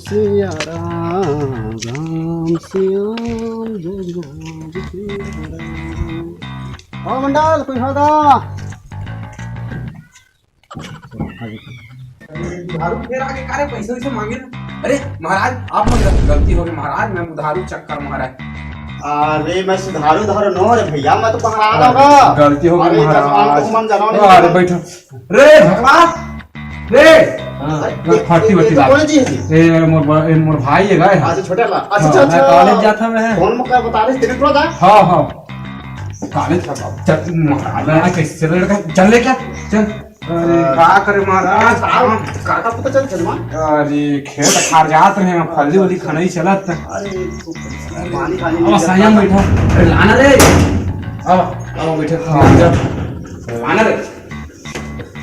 सिया राम राम श्याम जय राम श्री राम। ओ मंडल कुछ होगा उधारू फिर आगे कारे पैसे वैसे मांगे ना। अरे महाराज आप मत गलती हो गई महाराज, मैं उधारू चक्कर महाराज। अरे मैं सुधारू धारू नो रे भैया, मैं तो पकड़ा दूंगा। गलती हो गई महाराज। मन जानो नहीं। अरे बैठो रे भगवान रे फटी फटी कौन जी है? ए मोर भाई है गाय। अच्छा छोटा ला। अच्छा अच्छा कॉलेज जाता मैं। कौन मका बता रहे तेरे को दा? हां हां कॉलेज का चल महाराज कैसे चल ले क्या चल। अरे का करे महाराज काका पता चल चलमा। अरे खेत खार जात रहे फल्ली वाली खनई चलत। अरे पानी पानी अब संयम बैठो। अरे लाना रे अब बैठो लाना रे।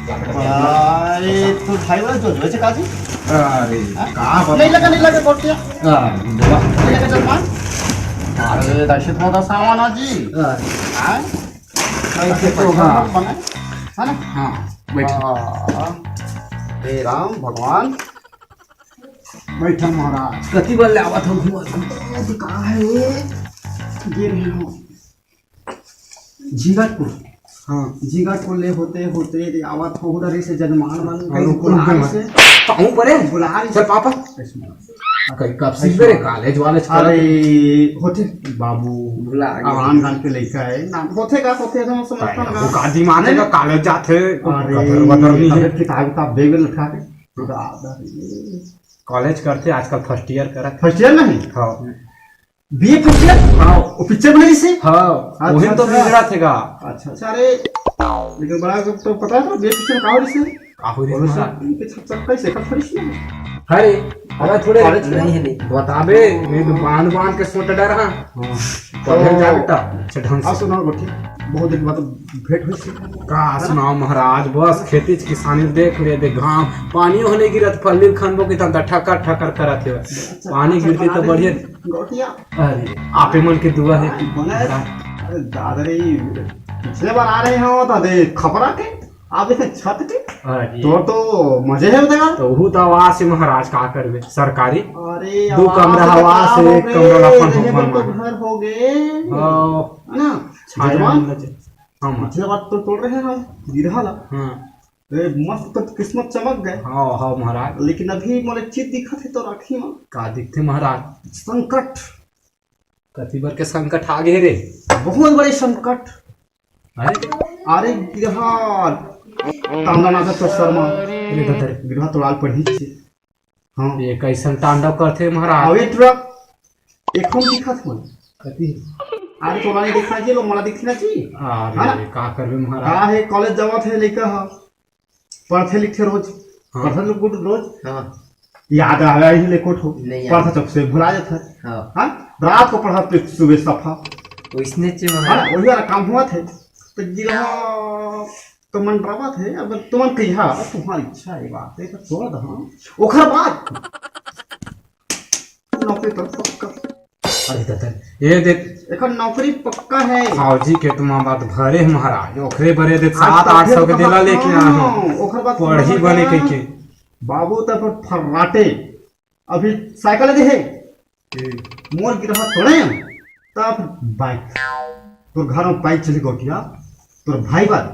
अरे तू भाई वाला जो जो काजी। अरे का नहीं लगा कोट किया। बाबा नहीं लगा चलमा। अरे दशरथ मोदा सामान आजी। हां कैसे तो बना है ना। हां बैठो। हे राम भगवान बैठो महाराज। कति बल आवत हो घुमा कहाँ है ये रहे हो जीगतपुर। हाँ जीगतपुर ले होते होते आवत हो उधर से जनमान मन से कहूं परे बुला चल पापा कब सीधे रे कॉलेज वाले। अरे होते बाबू बुला आवान गान के लड़का है नाम होते का होते हम समझता ना वो कादी माने का कॉलेज जाते। अरे बदरनी है किताब बैग में लटका के कॉलेज करते आजकल फर्स्ट ईयर करा। फर्स्ट ईयर नहीं हां बीए फर्स्ट ईयर। हां वो पिक्चर बने से। हां वही तो बिगड़ा थेगा। अच्छा अच्छा अरे लेकिन बड़ा तो पता है बीए पिक्चर का हो रही से काहुरी इनके छक्का कैसे कर थोड़ी सी अरे अरे थोड़े कॉलेज नहीं है नहीं बताबे मैं तो बांध बांध के सोच डर रहा। कॉलेज जा बेटा से ढंग आप से सुनाओ गोठी बहुत दिन बाद भेंट हुई थी। का सुनाओ महाराज। बस खेती किसानी देख ले दे घाम पानी होने गिरत फल्ली खनबो की तब ठकर ठकर करत है पानी गिरती तो बढ़िया गोटिया। अरे आपे मन के दुआ है। अरे दादरी पिछले बार आ रहे हो तो दे खपरा के आप देखे छत के तो मजे है उधर। तो वो तो आवास है महाराज का करबे सरकारी। अरे दो कमरा आवास है कमरा अपन घर हो गए हां है ना जजमान। हां पिछले बार तो तोड़ रहे हैं गिरहा ला। हां अरे मस्त तो किस्मत चमक गए। हां हां महाराज। लेकिन अभी मोले चीज दिखत है तो राखी में का दिखते महाराज संकट। कति बार के संकट आ गए रे। बहुत बड़े संकट। अरे अरे गिरहा तांडवनाथ तो शर्मा गिरहा तोड़ाल पढ़ी छे। हां ये कैसन तांडव करते महाराज। अवे ट्रक एक हम दिखत हो कति अरे तोला नहीं दिखना चाहिए लो मला दिखना चाहिए। अरे का करबे महाराज। का है कॉलेज जावत है लइका ह पढ़ते लिखते रोज पढ़ते लोग रोज। हां याद आवे ही ले कोठो पढ़ता चुप से भुला जाता है। हां रात को पढ़ा सुबह सफा वैसने चे महाराज वही वाला काम हुआ थे तो गिरहा तो मन ड्रामा थे। अब तुमन कहिया तुम्हारी इच्छा है बात है छोड़ दो। हां ओखर बाद नौकरी तो पक्का। अरे दत्तर ये देख एखन नौकरी पक्का है। फौजी के तुम बात भरे है महाराज। ओखरे भरे दे 700-800 के दिला लेके आ हूं ओखर बाद पढ़ी बने के बाबू तब फर्राटे अभी साइकिल दे है मोर गिरहा तोड़े तब बाइक तोर घर में बाइक चली गोटिया तोर भाई बात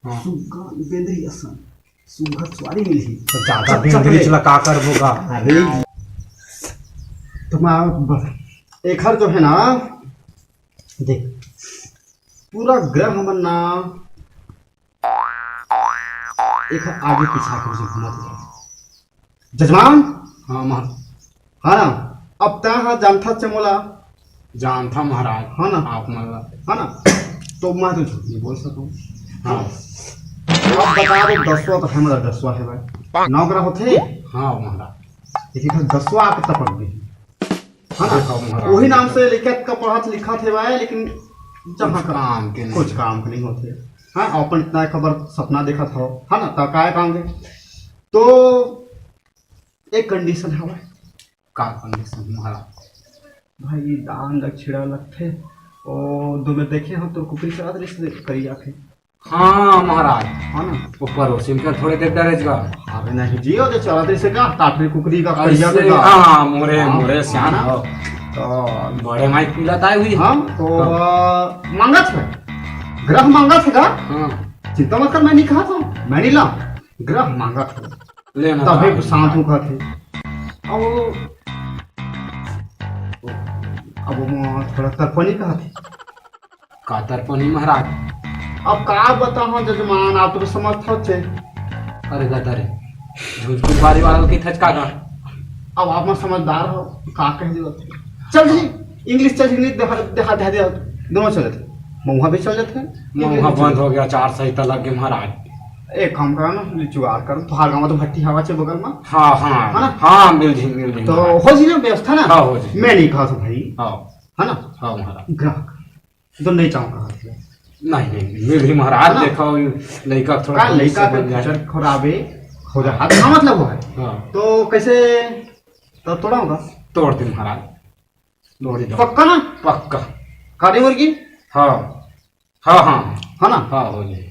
सुगा बेंद्री असन सुगा सवारी मिली तो ज्यादा बेंदरी चला का करबोगा। अरे तुम्हारा एक हर जो है ना देख पूरा ग्रह हमन ना एक आगे पीछा कर जो घुमा दे जजमान। हां महाराज। हाँ ना अब ता हाँ जानता चमोला जानता महाराज। हाँ ना आप मला हाँ ना तो मैं तो झूठ नहीं बोल सकूं। हां अब बता दो 10वां तो हमारा 10वां है भाई 9 ग्रह होते। हां महाराज लेकिन 10वां आके तपक गई। हाँ ना वही नाम से लिखत का पढ़त लिखा थे भाई लेकिन जहाँ काम के कुछ काम के नहीं होते। हाँ अपन इतना खबर सपना देखा था है ना तो काय काम के तो एक कंडीशन है भाई। का कंडीशन महाराज। भाई दान दक्षिणा लगते और दो में देखे हम तो कुकरी चला दे करी आखे हाँ महाराज हाँ ना ऊपर उसी में थोड़े देर डरेगा अबे नहीं जियो जो चलाते से का काटरी कुकरी का करिया ऐसे का हाँ मोरे मोरे सियाना हाँ। हो तो बड़े माइक पिलाता है हुई हम तो मांगा था ग्रह मांगा था हाँ चिंता मत कर मैं नहीं कहा था मैं नहीं ला ग्रह मांगा था लेना तभी था। शांत होगा थे अब वो थोड़ा तर्पणी कहा थे का तर्पणी महाराज अब का बताओ जजमान आप तो समझते थे अरे गदर झूठ बारी वाला की थचका का अब आप मत समझदार हो का कह दियो चल जी इंग्लिश चल इंग्लिश देखा दे दोनों चले थे महुआ भी चल जाते वहाँ बंद हो गया 4 सहिता लग गए महाराज एक काम करो ना जुगाड़ करो तो हार गाँव तो भट्टी हवा से बगल में हाँ हाँ है ना? हाँ मिल जी तो हो जी ना व्यवस्था ना हाँ, हो जी। मैं नहीं कहा था भाई हाँ है ना हाँ महाराज ग्राहक तो नहीं चाहूँ कहा था नहीं मिल जी महाराज हाँ। देखो लड़का थोड़ा का लड़का बन के जाए। फ्यूचर खराबे हो जाए हाथ का मतलब वो है हाँ तो कैसे तो तोड़ा होगा तोड़ दे महाराज तोड़ दो पक्का ना पक्का काली मुर्गी हाँ हाँ हाँ है ना हाँ हो जाए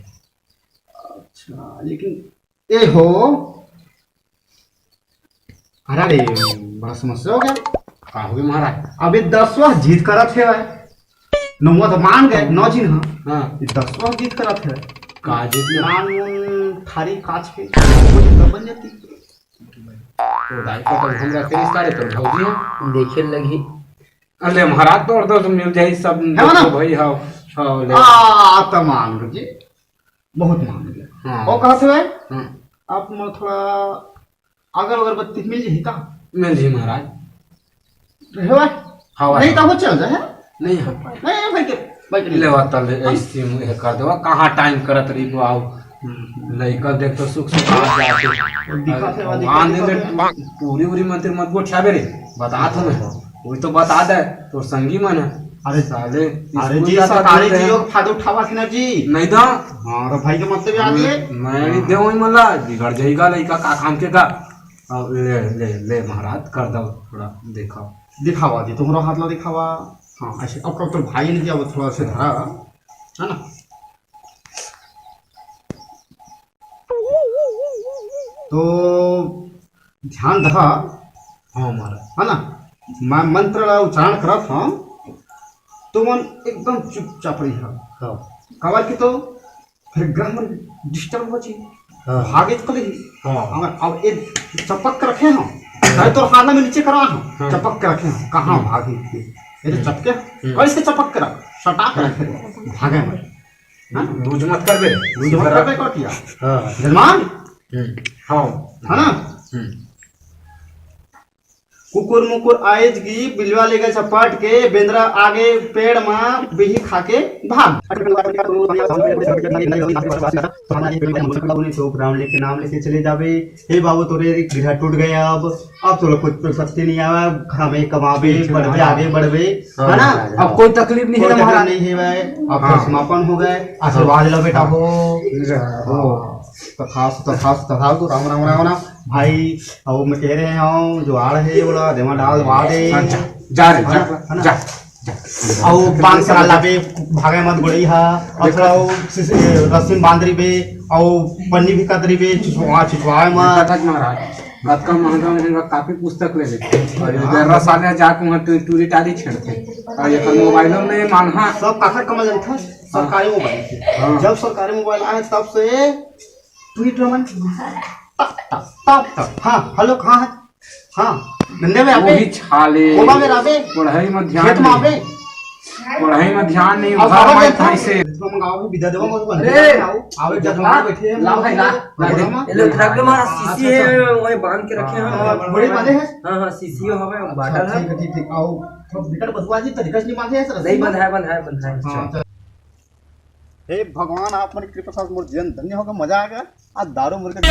अच्छा लेकिन ये हो अरे बड़ा समस्या हो गया का हो गई महाराज अभी 10वां जीत करा थे भाई 9वां तो मान गए 9 जी हाँ हाँ ये 10वां जीत करा थे का जीत नान थारी काच के वो जितना बन जाती तो दाई को तो हमरा के रिश्ता रे तो भौजी है देखे लगी अरे महाराज तोड़ दो तो मिल जाए सब है ना? भाई हाँ हाँ ले तो मान लो जी बहुत मान गया हाँ। और कहा थे भाई हाँ, आप मतलब थोड़ा अगर अगरबत्ती मिल जाए का मिल जी महाराज रहे भाई हाँ नहीं तो वो चल जाए नहीं हाँ नहीं भाई के भाई के ले बात ले ऐसे मुझे कर दो कहाँ टाइम करत रही को आओ लड़का देख तो सुख सुख आ जाते मान दे पूरी पूरी मंत्री मत को छाबे रे बता तो मैं वही तो बता दे तो संगी मन है अरे साले अरे जी सरकारी जियो का फायदा उठावा थी ना जी नहीं था हाँ तो भाई के मतलब याद ले मैं नहीं दे मला बिगड़ जाएगा लड़का का काम के का अब ले ले ले महाराज कर दो थोड़ा देखो दिखावा जी तुम्हारा हाथ ला दिखावा हाँ ऐसे अब कब तो भाई ने दिया वो थोड़ा से धरा है ना तो ध्यान रहा हाँ महाराज है ना मैं मंत्र का उच्चारण करा था तो मन एकदम चुपचाप रही है हाँ कवर की तो फिर ग्रह में डिस्टर्ब हो जी हाँ भागे तो कली हाँ अब ये चपक के रखे हैं चाहे तो हाथ में नीचे करा हूँ हाँ। चपक के रखे हैं कहाँ भागे ये तो चपके और इसके चपक के रख सटा के रखे भागे में हाँ? लूज मत कर बे लूज मत कर बे कर दिया हाँ जजमान हाँ है ना कुकुर मुकुर आयज की बिलवा ले गए चपाट के बेंद्रा आगे पेड़ में बिही खाके भाग राम लेके नाम लेके चले जावे हे बाबू तोरे गिरहा टूट गए अब तो लोग कुछ शक्ति नहीं आवा घर में कमावे बढ़वे आगे बढ़वे है ना अब कोई तकलीफ नहीं है कोई महाराज नहीं है भाई अब तो समापन हो गए आशीर्वाद लो बेटा हो तथा तो राम राम राम राम भाई अब मैं कह रहे हूँ जो आ रहे बोला देवा डाल दबा दे जा रे जा और बांध करा लाबे भागे मत गोड़ी हा और थोड़ा रस्सी बांध रही बे और पन्नी भी कतरी बे छिछवाए मत महाराज बात का महंगा महंगा काफी पुस्तक ले लेते और ये रसाले जाके वहाँ टूरी टारी छेड़ते और ये मोबाइलों में मांगा सब काखर कमल था सरकारी मोबाइल थे जब सरकारी मोबाइल आए तब से ट्वीट रमन तब हाँ हेलो कहाँ है हाँ धंधे में आवे वही छाले कोबा में आवे पढ़ाई में खेत ध्यान में आवे पढ़ाई में ध्यान नहीं अब घर आवे में जब था इसे मंगाओ विदा देवा मत अरे, आवे जब हम बैठे हैं ला भाई ला ये लोग रख के मारा शीशी है वही बांध के रखे हैं बड़ी बांधे हैं हाँ हाँ शीशी हमें बाटल है ठीक आओ थोड़ा विकट बसवा जी तरीका से नहीं बांधे हैं सर नहीं बंध है हाँ, हे भगवान आप मेरी कृपा साथ मोर जीवन धन्य होगा मजा आ गया आज दारू मुर्गे